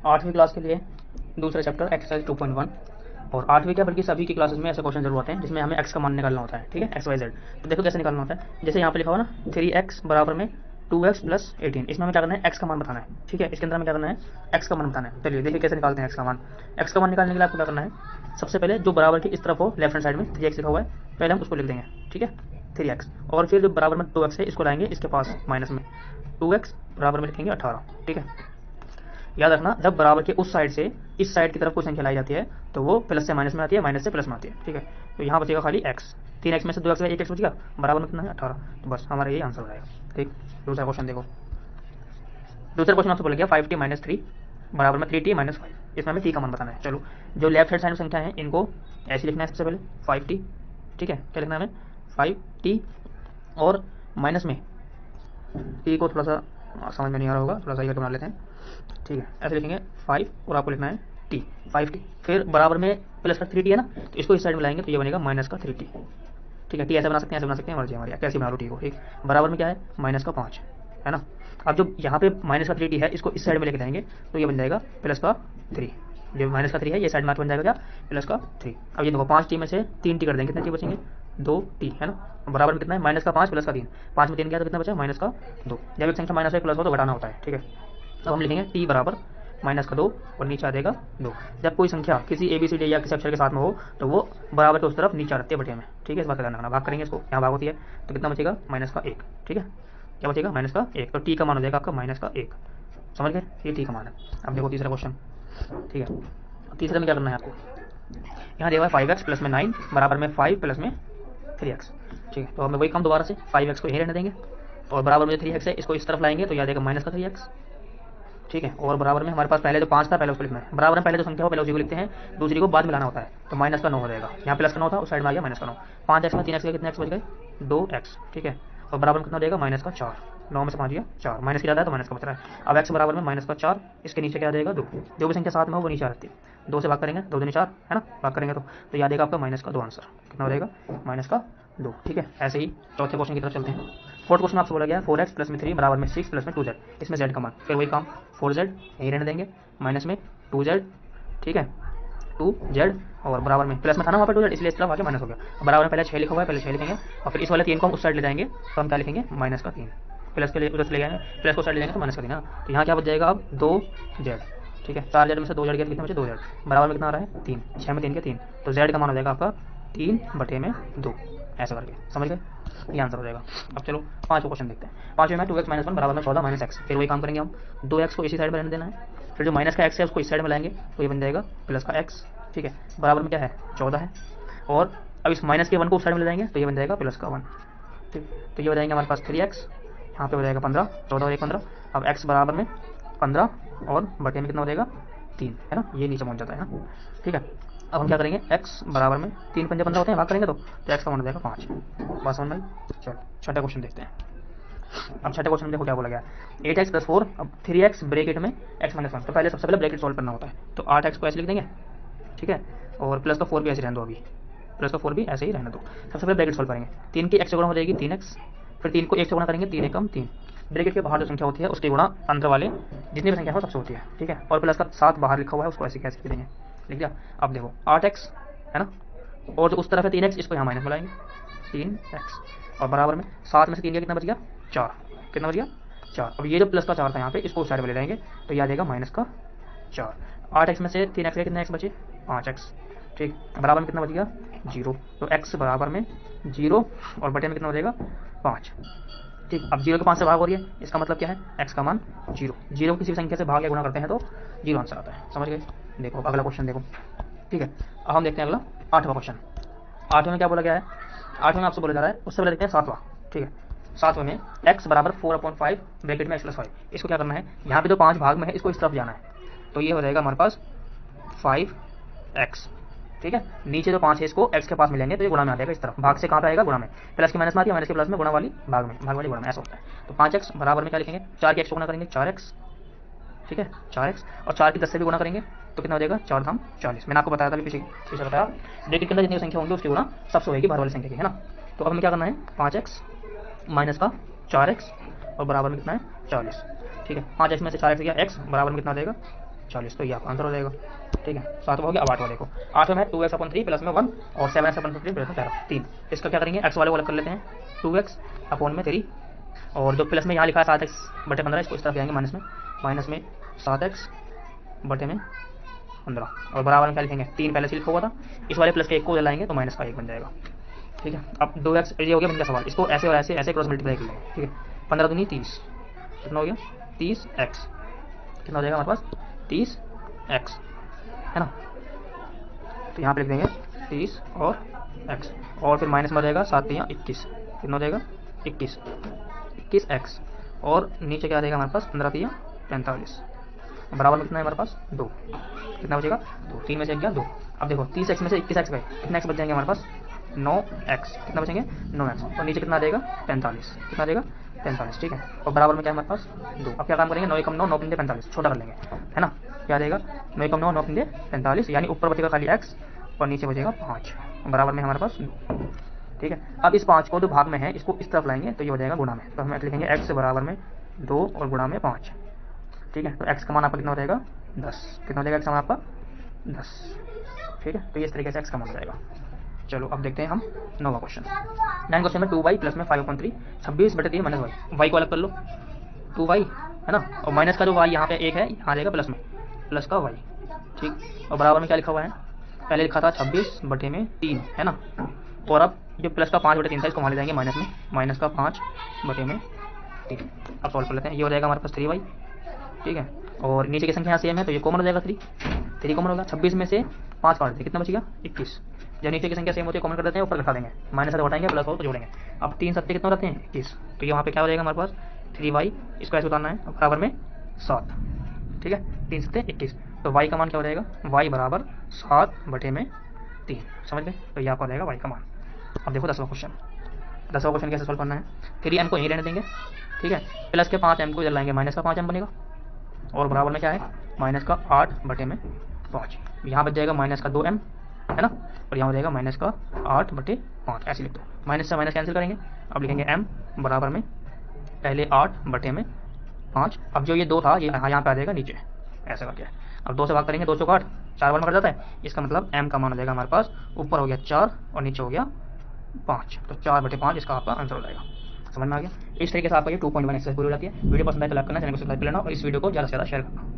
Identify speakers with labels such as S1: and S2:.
S1: 8वीं क्लास के लिए दूसरा चैप्टर एक्सरसाइज 2.1। और 8वीं क्या बल्कि सभी की क्लासेस में ऐसे क्वेश्चन जरूर आते हैं जिसमें हमें एक्स का मान निकालना होता है। ठीक है, एक्स वाई जेड। तो देखो कैसे निकालना होता है। जैसे यहाँ पे लिखा हुआ ना 3x बराबर में 2x प्लस 18, इसमें हमें क्या करना है, एक्स का मान बताना है। ठीक है, इसके अंदर हमें क्या करना है, एक्स का मान बताना है। चलिए देखिए कैसे निकालते हैं एक्स का मान। एक्स का मान निकालने के लिए आपको क्या करना है, सबसे पहले जो बराबर की इस तरफ हो लेफ्ट हैंड साइड में 3x लिखा हुआ है, पहले हम उसको लिख देंगे। ठीक है, 3x। और फिर जो बराबर में 2x है इसको लाएंगे इसके पास माइनस में, 2x बराबर में लिखेंगे 18। ठीक है, याद रखना जब बराबर के उस साइड से इस साइड की तरफ कोई संख्या लाई जाती है तो वो प्लस से माइनस में आती है, माइनस से प्लस में आती है। ठीक है, तो यहाँ बचेगा खाली एक्स। 3x में से 2x एक एक्स बच गया, बराबर में कितना है 18। तो बस हमारा यही आंसर हो जाएगा। ठीक, दूसरा क्वेश्चन देखो। दूसरा क्वेश्चन आपसे बोला गया 5t माइनस 3 बराबर में 3t माइनस 5। इसमें हमें t का मान बताना है। चलो जो लेफ्ट हैंड साइड में संख्या है इनको ऐसे लिखना है सबसे पहले 5t। ठीक है, क्या लिखना है हमें 5t और माइनस में t को थोड़ा सा समझ में नहीं आ रहा होगा, थोड़ा सा बना लेते हैं। ठीक है, ऐसे लिखेंगे 5 और आपको लिखना है t, 5t। फिर बराबर में प्लस का 3t है ना, तो इसको इस साइड में लाएंगे तो ये बनेगा माइनस का 3t। ठीक है, टी ऐसे बना सकते हैं, ऐसे बना सकते हैं, मर्जी हमारी, कैसे बना लो टी को। ठीक, बराबर में क्या है माइनस का 5 है ना। अब जो यहाँ पे माइनस का 3t है इसको इस साइड में लेके जाएंगे तो ये बन जाएगा प्लस का 3। जो माइनस का 3 है ये साइड में बन जाएगा क्या, प्लस का 3। अब ये देखो 5t में से 3t कर देंगे, कितने t बचेंगे, 2t है ना। बराबर में कितना है, माइनस का 5 प्लस का 3। 5 में 3 गया तो कितना बचा, माइनस का 2। जब एक संख्या माइनस हो प्लस हो तो घटाना होता है। ठीक है, अब हम लिखेंगे t बराबर माइनस का 2 और नीचे आ जाएगा 2। जब कोई संख्या किसी ABCD या किसी अक्षर के साथ में हो तो वो बराबर के उस तरफ नीचे आती है बटे में। ठीक है, इस बात का ध्यान रखना। भाग करेंगे इसको, यहाँ भाग होती है तो कितना बचेगा, माइनस का 1। ठीक है, क्या बचेगा, माइनस का 1। तो टी का मान हो जाएगा आपका माइनस का 1। समझ गए, ये टी का मान है। अब देखो तीसरा क्वेश्चन। ठीक है, तीसरे में क्या करना है आपको, यहाँ देखा 5x प्लस में 9 बराबर में 5 प्लस में 3x। ठीक है, तो हमें वही काम दोबारा से 5x को यहीं रहने देंगे और बराबर में 3x है इसको इस तरफ लाएंगे तो यह देगा माइनस का 3x। ठीक है, और बराबर में हमारे पास पहले जो 5 था पहले उसको लिखना है। बराबर में पहले जो संख्या हो पहले उसी को लिखते हैं, दूसरी को बाद में लाना होता है। तो माइनस का 9 हो जाएगा, यहाँ प्लस का 9 था उस साइड में आ गया माइनस का 9। 5x में 3x के कितने x बच गए, 2x। ठीक है, और बराबर में कितना देगा, माइनस का 4। 9 में से 5 गया 4, माइनस की ज़्यादा है तो माइनस का बच रहा है। अब x बराबर में माइनस का 4, इसके नीचे क्या आ जाएगा 2। जो भी संख्या साथ में हो वो नीचे आती है, 2 से भाग करेंगे 2 दूनी 4 है ना, भाग करेंगे तो याद देगा आपका माइनस का 2 आंसर कितना हो जाएगा, माइनस का 2। ठीक है, ऐसे ही चौथे क्वेश्चन की तरफ चलते हैं। फोर्थ क्वेश्चन आपसे बोला गया 4x प्लस में 3 बराबर में 6 प्लस में 2z। इसमें z का मान, फिर वही काम 4z यहीं रहने देंगे, माइनस में 2z। ठीक है, 2z और बराबर में प्लस में था ना वहाँ पर 2z इसलिए इस तरफ आके माइनस हो गया। बराबर में पहले 6 लिखा हुआ है, पहले 6 लिखेंगे और फिर इस वाले 3 को हम उस साइड ले जाएंगे तो हम क्या लिखेंगे, माइनस का 3। प्लस के लिए उधर से ले जाएंगे, प्लस को साइड ले जाएंगे तो माइनस का 3 ना। तो यहाँ क्या बच जाएगा अब 2z। ठीक है, 4z में से 2z गया कितने बचे, 2z। बराबर में कितना आ रहा है 3, 6 में 3 के 3, तो z का मान हो जाएगा आपका 3 बटे में 2। ऐसा करके समझ गए, ये आंसर हो जाएगा। अब चलो पांचवा क्वेश्चन देखते हैं। पांचवें में 2x माइनस 1 बराबर में 14 माइनस x। फिर वही काम करेंगे हम, 2x को इसी साइड में रहने देना है, फिर जो माइनस का x है उसको इस साइड में लाएंगे तो ये बन जाएगा प्लस का x। ठीक है, बराबर में क्या है 14 है, और अब इस माइनस के 1 को उस साइड में ले जाएंगे तो ये बन जाएगा प्लस का 1। ठीक, तो ये हो जाएंगे हमारे पास 3x, यहाँ पे हो जाएगा 15, 14 और 1 15। अब x बराबर में 15 और बटे में कितना हो जाएगा 3 है ना, ये नीचे पहुँच जाता है ना। ठीक है, अब हम क्या करेंगे, x बराबर में 3 पंजे 15 होते हैं, भाग करेंगे तो x का मान हो जाएगा 5। बस समझ में। चलो छठा क्वेश्चन देखते हैं। अब छठे क्वेश्चन में देखो क्या बोला गया, 8x प्लस 4 अब 3x ब्रैकेट में x माइनस 1। तो पहले सबसे पहले ब्रैकेट सॉल्व करना होता है, तो 8x को ऐसे लिख देंगे। ठीक है, और प्लस का 4 भी ऐसे रहने दो, अभी प्लस का 4 भी ऐसे ही रहने दो। सबसे पहले ब्रैकेट सॉल्व करेंगे, 3 की x से गुणा हो जाएगी 3x, फिर 3 को 1 से गुणा करेंगे 3 एकम 3। ब्रैकेट के बाहर जो संख्या होती है उसके गुणा अंदर वाले जितनी भी संख्या हो सबसे होती है। ठीक है, और प्लस का 7 बाहर लिखा हुआ है उसको ऐसे कैसे लिख देंगे, लिख दिया। अब देखो 8x है ना, और जो उस तरफ है 3x इसको यहाँ माइनस मिलाएंगे 3x, और बराबर में 7 में से 3 गया कितना बच गया 4, कितना बच गया 4। अब ये जो प्लस का 4 था यहाँ पे इसको उस साइड में ले जाएंगे तो ये आ जाएगा माइनस का 4। 8x में से 3x के कितने x बचे 5x। ठीक, बराबर में कितना बच गया 0, तो x बराबर में 0 और बटे में कितना हो जाएगा 5। ठीक, अब 0 के 5 से भाग हो रही है, इसका मतलब क्या है x का मान 0। 0 किसी भी संख्या से भाग या गुणा करते हैं तो 0 आंसर आता है। समझ गए, देखो अगला क्वेश्चन देखो। ठीक है, अब हम देखते हैं अगला 8वां क्वेश्चन। 8वें में क्या बोला गया है, 8वें में आपसे बोला जा रहा है, उससे पहले देखते हैं 7वां। ठीक है, 7वें में x बराबर 4/5 ब्रैकेट में x प्लस 5। इसको क्या करना है, यहाँ पे जो 5 भाग में है इसको इस तरफ जाना है, तो ये हो जाएगा हमारे पास 5x। ठीक है, नीचे जो 5 है इसको x के पास मिलेंगे तो ये गुणा में आ जाएगा इस तरफ, भाग से कहाँ पे आएगा गुणा में, प्लस की माइनस में आती है, माइनस के प्लस में, गुणा वाली भाग में, भाग वाली गुणा में, ऐसा होता है। तो 5x बराबर में क्या लिखेंगे, 4 की x को गुणा करेंगे 4x। ठीक है, 4x और 4 की 10 से भी गुणा करेंगे तो कितना हो जाएगा 4 धाम 40। मैंने आपको बताया था पीछे बताया, ब्रैकेट के अंदर जितनी संख्या होंगी उसकी गुणा सबसे होगी बाहर वाली संख्या की, है ना। तो अब हमें क्या करना है, 5x माइनस का 4x और बराबर में कितना है 40। ठीक है, 5x में से 4x गया x बराबर में कितना हो जाएगा 40, तो ये आपका आंसर हो जाएगा। ठीक है, 7वां हो गया। अब 8वां देखो, 8वें में 2x/3 प्लस में 1 और 7x/3 प्लस में 3। इसका क्या करेंगे, एक्स वाले को अलग कर लेते हैं, 2x/3 और जो प्लस में यहाँ लिखा है 7x/15, इसको इस तरफ जाएंगे माइनस में 7x/15 और बराबर में क्या लिखेंगे, 3 पहले से लिखा हुआ था, इस वाले प्लस के 1 को लाएंगे तो माइनस का 1 बन जाएगा। ठीक है, अब 2x ये हो गया बन का सवाल, इसको ऐसे और ऐसे क्रॉस मल्टीप्लाई कर लेंगे। ठीक है, 15 दूनी 30, कितना हो गया 30x, कितना हो जाएगा हमारे पास 30x, है ना। तो यहाँ पे लिख देंगे 30 और x, और फिर माइनस में हो जाएगा 7 या 21, कितना हो जाएगा 21x, और नीचे क्या आ जाएगा हमारे पास 15 या 45, बराबर में कितना है हमारे पास 2, कितना बचेगा 2, 3 में से 1 गया 2। अब देखो 30x में से 21x गए, कितने x बच जाएंगे हमारे पास 9x, कितना बचेंगे 9x, और नीचे कितना आ जाएगा 45, कितना आ जाएगा 45। ठीक है, और बराबर में क्या है हमारे पास 2। अब क्या काम करेंगे, 9 कम 9 9 पंजे 45, छोटा कर लेंगे, है ना। क्या आ जाएगा 9 कम 9 9 पंजे 45, यानी ऊपर बचेगा खाली x और नीचे बचेगा 5, बराबर में हमारे पास 2। ठीक है, अब इस 5 को जो भाग में है इसको इस तरफ लाएंगे तो ये हो जाएगा गुणा में, तो हम लिखेंगे x बराबर में 2 और गुणा में 5। ठीक है, तो x का मान आपका कितना हो जाएगा 10, कितना हो जाएगा x का मान आपका 10। ठीक है, तो इस तरीके से x का मान हो जाएगा। चलो अब देखते हैं हम 9वां क्वेश्चन। 9 क्वेश्चन में 2y प्लस में 5/3, 26/3 माइनस y, y को अलग कर लो, 2y है ना, और माइनस का जो y यहाँ पे 1 है, यहाँ आ जाएगा प्लस में, प्लस का y। ठीक, और बराबर में क्या लिखा हुआ है, पहले लिखा था 26/3, है ना, और अब जो प्लस का 5/3 था इसको वहाँ ले जाएंगे माइनस में, माइनस का 5/3। अब सॉल्व कर लेते हैं, ये हो जाएगा हमारे पास 3y। ठीक है, और नीचे की संख्या सेम है तो ये कॉमन हो जाएगा, 3 कॉमन होगा, 26 में से 5 काट देंगे, कितना बचेगा 21। जब नीचे की संख्या सेम होती है कॉमन कर देते हैं, ऊपर घटा देंगे, माइनस से घटाएंगे प्लस हो तो जोड़ेंगे। अब 3 7 कितना रहते हैं 21, तो यहाँ पे क्या हो जाएगा हमारे पास 3y, इसको ऐसे उतारना है, बराबर में 7। ठीक है, 3 7 21, तो y का मान क्या हो जाएगा, y बराबर 7/3, समझ गए, तो ये आपका हो जाएगा y का मान। अब देखो 10वां क्वेश्चन। 10वां क्वेश्चन कैसे सॉल्व करना है, 3m को यहीं रहने देंगे। ठीक है, प्लस के 5m को इधर लाएंगे, माइनस का 5m बनेगा, और बराबर में क्या है माइनस का 8/5, यहाँ बच जाएगा माइनस का 2m, है ना, और यहाँ हो जाएगा माइनस का 8/5, ऐसे लिख दो, माइनस से माइनस कैंसिल करेंगे। अब लिखेंगे m बराबर में पहले 8/5, अब जो ये 2 था ये यहाँ पे आ जाएगा नीचे, ऐसा करके। अब 2 से भाग करेंगे, 2 से 8 4 बार में कट जाता है, इसका मतलब m का मान हो जाएगा हमारे पास, ऊपर हो गया 4 और नीचे हो गया 5, तो 4/5 इसका आपका आंसर हो जाएगा। समझ में आ गया। इस तरीके से आपका ये 2.1 एक्सरसाइज पूरी हो जाती है। वीडियो पसंद आए तो लाइक करना, चैनल को सब्सक्राइब कर लेना और इस वीडियो को ज़्यादा से ज़्यादा शेयर करना।